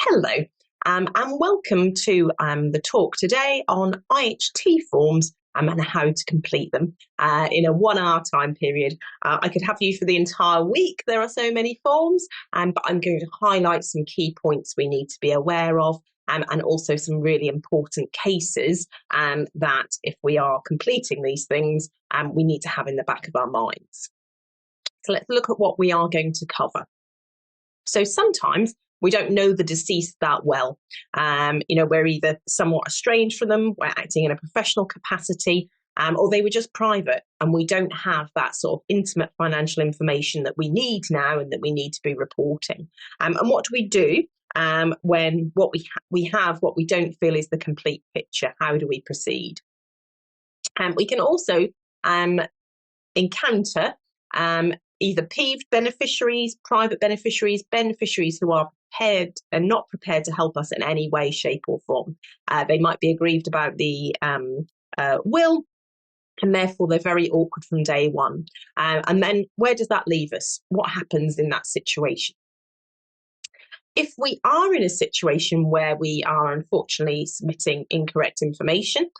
Hello, and welcome to the talk today on IHT forms and how to complete them in a 1 hour time period. I could have you for the entire week. There are so many forms, but I'm going to highlight some key points we need to be aware of, and also some really important cases that if we are completing these things, we need to have in the back of our minds. So let's look at what we are going to cover. So sometimes we don't know the deceased that well. We're either somewhat estranged from them, we're acting in a professional capacity, or they were just private and we don't have that sort of intimate financial information that we need now and that we need to be reporting. And what do we do when what we have, what we don't feel is the complete picture? How do we proceed? We can also encounter either peeved beneficiaries, private beneficiaries, beneficiaries who are prepared and not prepared to help us in any way, shape or form. They might be aggrieved about the will, and therefore they're very awkward from day one. And then where does that leave us? What happens in that situation? If we are in a situation where we are unfortunately submitting incorrect information,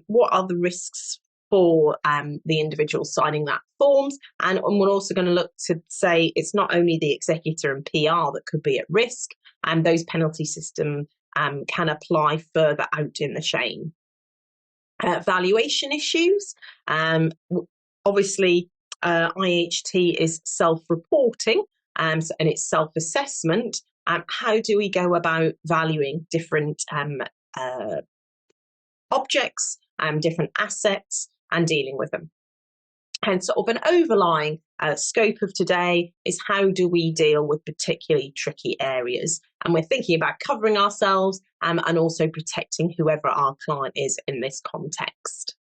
what are the risks for the individual signing that forms? And we're also going to look to say it's not only the executor and PR that could be at risk, and those penalty systems can apply further out in the chain. Valuation issues. Obviously, IHT is self-reporting and it's self-assessment. How do we go about valuing different objects, different assets, and dealing with them? And sort of an overlying scope of today is how do we deal with particularly tricky areas? And we're thinking about covering ourselves and also protecting whoever our client is in this context.